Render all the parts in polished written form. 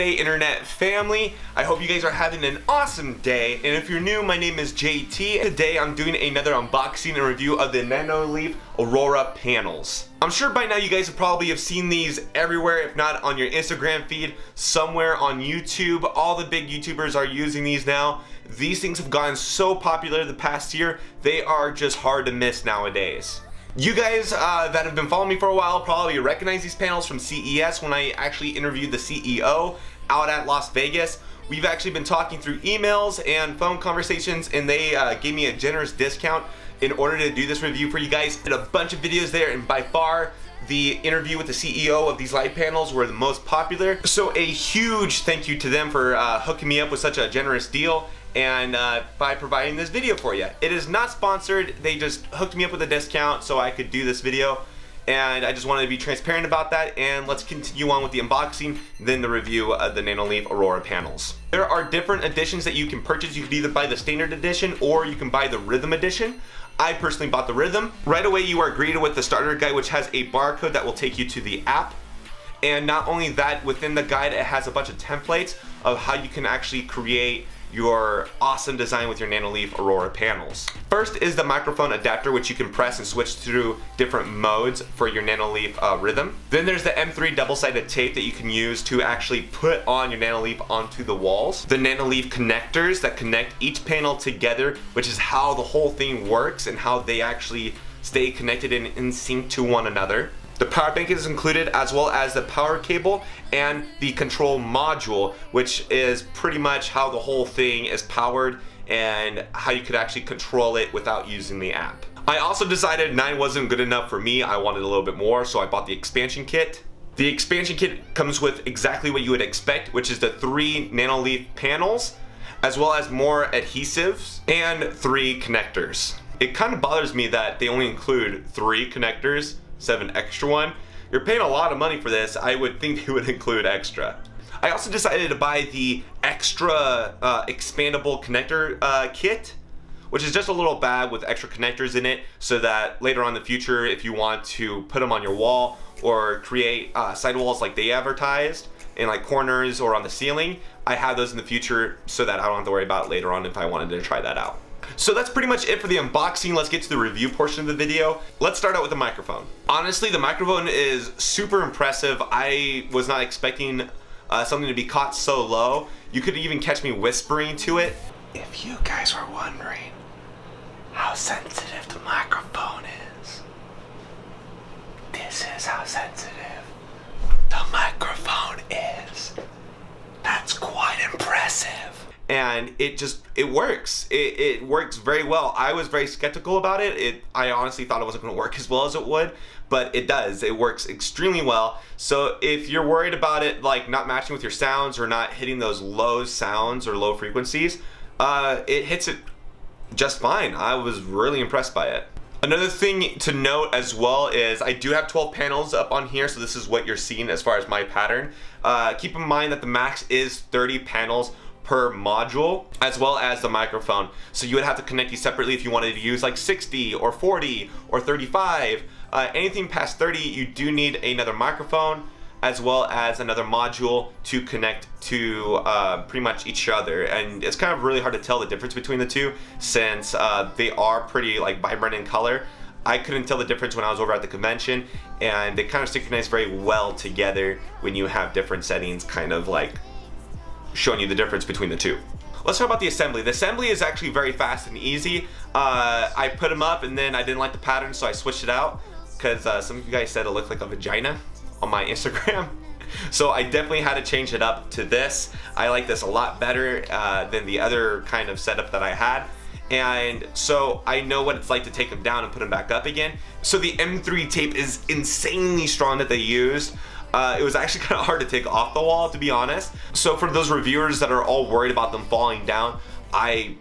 Sunday, internet family. I hope you guys are having an awesome day. And if you're new, my name is JT. Today I'm doing another unboxing and review of the Nanoleaf Aurora panels. I'm sure by now you guys probably have seen these everywhere, if not on your Instagram feed, somewhere on YouTube. All the big YouTubers are using these now. These things have gotten so popular the past year, they are just hard to miss nowadays. You guys that have been following me for a while probably recognize these panels from CES when I actually interviewed the CEO out at Las Vegas. We've actually been talking through emails and phone conversations, and they gave me a generous discount in order to do this review for you guys. Did a bunch of videos there, and by far the interview with the CEO of these light panels were the most popular. So a huge thank you to them for hooking me up with such a generous deal and by providing this video for you. It is not sponsored, they just hooked me up with a discount so I could do this video, and I just wanted to be transparent about that. And let's continue on with the unboxing, then the review of the Nanoleaf Aurora panels. There are different editions that you can purchase. You can either buy the standard edition or you can buy the Rythem edition. I personally bought the Rythem. Right away you are greeted with the starter guide, which has a barcode that will take you to the app. And not only that, within the guide it has a bunch of templates of how you can actually create your awesome design with your Nanoleaf Aurora panels. First is the microphone adapter, which you can press and switch through different modes for your Nanoleaf Rythem. Then there's the M3 double-sided tape that you can use to actually put on your Nanoleaf onto the walls. The Nanoleaf connectors that connect each panel together, which is how the whole thing works and how they actually stay connected and in sync to one another. The power bank is included, as well as the power cable and the control module, which is pretty much how the whole thing is powered and how you could actually control it without using the app. I also decided 9 wasn't good enough for me. I wanted a little bit more, so I bought the Expansion kit. The Expansion kit comes with exactly what you would expect, which is the 3 Nanoleaf panels, as well as more adhesives and 3 connectors. It kind of bothers me that they only include 3 connectors, 7 extra one. You're paying a lot of money for this. I would think they would include extra. I also decided to buy the extra expandable connector kit, which is just a little bag with extra connectors in it, so that later on in the future, if you want to put them on your wall or create sidewalls like they advertised in like corners or on the ceiling, I have those in the future so that I don't have to worry about it later on if I wanted to try that out. So that's pretty much it for the unboxing. Let's get to the review portion of the video. Let's start out with the microphone. Honestly, the microphone is super impressive. I was not expecting something to be caught so low. You could even catch me whispering to it. If you guys were wondering how sensitive the microphone is, this is how sensitive the microphone is. That's quite impressive. And it works. It works very well. I was very skeptical about it. I honestly thought it wasn't going to work as well as it would, but it does. It works extremely well. So if you're worried about it like not matching with your sounds or not hitting those low sounds or low frequencies, it hits it just fine. I was really impressed by it. Another thing to note as well is I do have 12 panels up on here, so this is what you're seeing as far as my pattern. Keep in mind that the max is 30 panels per module, as well as the microphone. So you would have to connect these separately if you wanted to use like 60 or 40 or 35. Anything past 30, you do need another microphone as well as another module to connect to pretty much each other. And it's kind of really hard to tell the difference between the two since they are pretty like vibrant in color. I couldn't tell the difference when I was over at the convention, and they kind of synchronize very well together when you have different settings kind of like showing you the difference between the two. Let's talk about the assembly. The assembly is actually very fast and easy. I put them up and then I didn't like the pattern, so I switched it out because some of you guys said it looked like a vagina on my Instagram. So I definitely had to change it up to this. I like this a lot better than the other kind of setup that I had. And so I know what it's like to take them down and put them back up again. So the M3 tape is insanely strong that they used. It was actually kind of hard to take off the wall, to be honest. So for those reviewers that are all worried about them falling down, I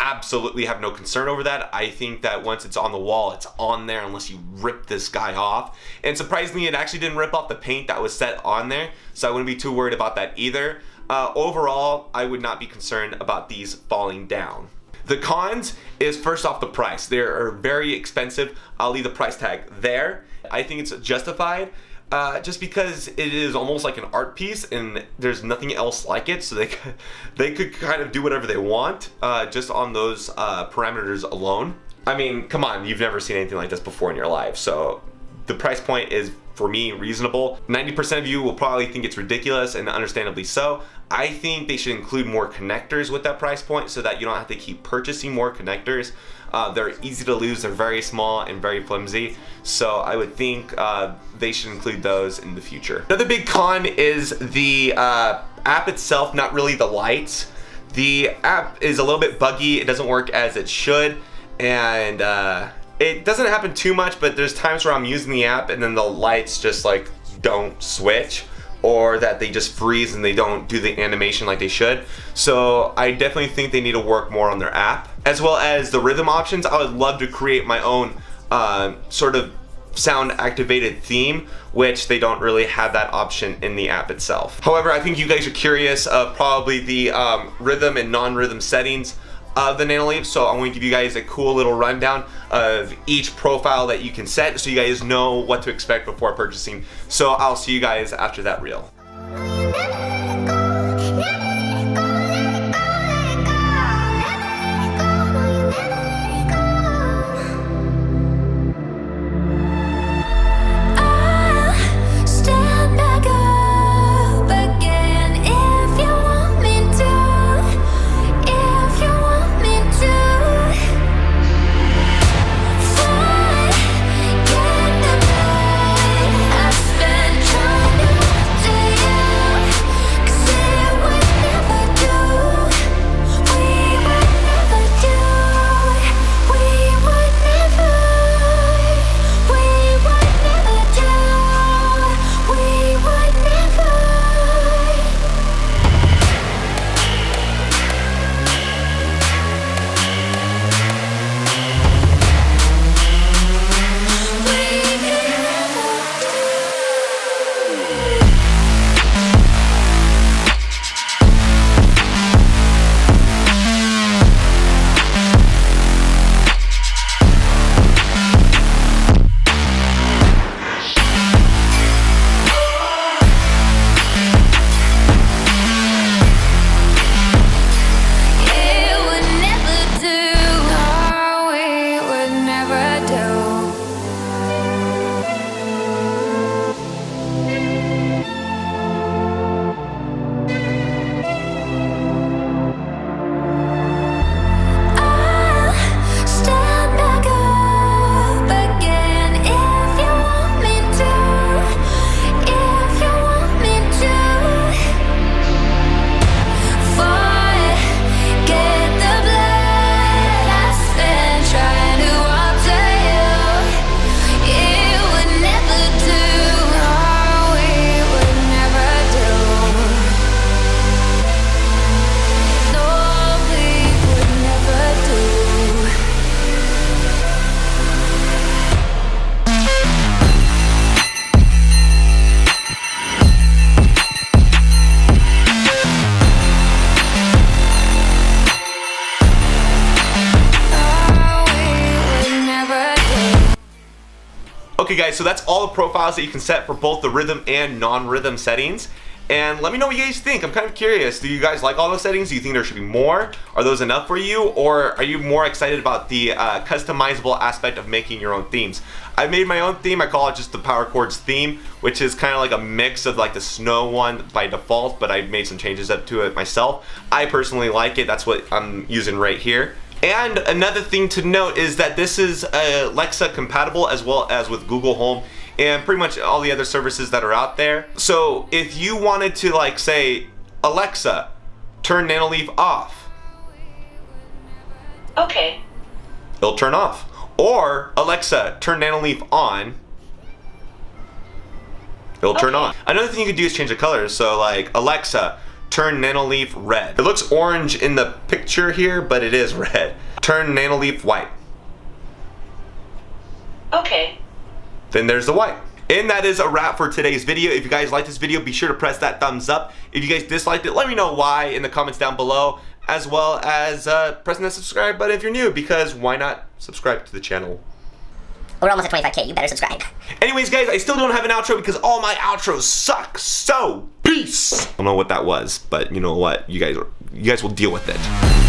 absolutely have no concern over that. I think that once it's on the wall, it's on there unless you rip this guy off. And surprisingly, it actually didn't rip off the paint that was set on there, so I wouldn't be too worried about that either. Overall, I would not be concerned about these falling down. The cons is first off the price. They are very expensive. I'll leave the price tag there. I think it's justified. just because it is almost like an art piece and there's nothing else like it, so they could kind of do whatever they want just on those parameters alone. I mean, come on, you've never seen anything like this before in your life, so the price point is, for me, reasonable. 90% of you will probably think it's ridiculous, and understandably so. I think they should include more connectors with that price point so that you don't have to keep purchasing more connectors. They're easy to lose, they're very small and very flimsy, so I would think they should include those in the future. Another big con is the app itself, not really the lights. The app is a little bit buggy, it doesn't work as it should, and it doesn't happen too much, but there's times where I'm using the app and then the lights just like don't switch, or that they just freeze and they don't do the animation like they should. So I definitely think they need to work more on their app. As well as the rhythm options, I would love to create my own sort of sound activated theme, which they don't really have that option in the app itself. However, I think you guys are curious of probably the rhythm and non-rhythm settings of the Nanoleaf, so I'm going to give you guys a cool little rundown of each profile that you can set so you guys know what to expect before purchasing. So I'll see you guys after that reel. Okay guys, so that's all the profiles that you can set for both the rhythm and non-rhythm settings. And let me know what you guys think. I'm kind of curious. Do you guys like all those settings? Do you think there should be more? Are those enough for you? Or are you more excited about the customizable aspect of making your own themes? I made my own theme. I call it just the powercordz theme, which is kind of like a mix of like the snow one by default, but I made some changes up to it myself. I personally like it. That's what I'm using right here. And another thing to note is that this is Alexa compatible as well as with Google Home and pretty much all the other services that are out there. So if you wanted to like say, Alexa, turn Nanoleaf off. Okay. It'll turn off. Or Alexa, turn Nanoleaf on. It'll turn on. Another thing you could do is change the colors. So like, Alexa, turn Nanoleaf red. It looks orange in the picture here, but it is red. Turn Nanoleaf white. Okay. Then there's the white. And that is a wrap for today's video. If you guys liked this video, be sure to press that thumbs up. If you guys disliked it, let me know why in the comments down below, as well as pressing that subscribe button if you're new, because why not subscribe to the channel? We're almost at 25K. You better subscribe. Anyways, guys, I still don't have an outro because all my outros suck. So, peace. I don't know what that was, but you know what? You guys will deal with it.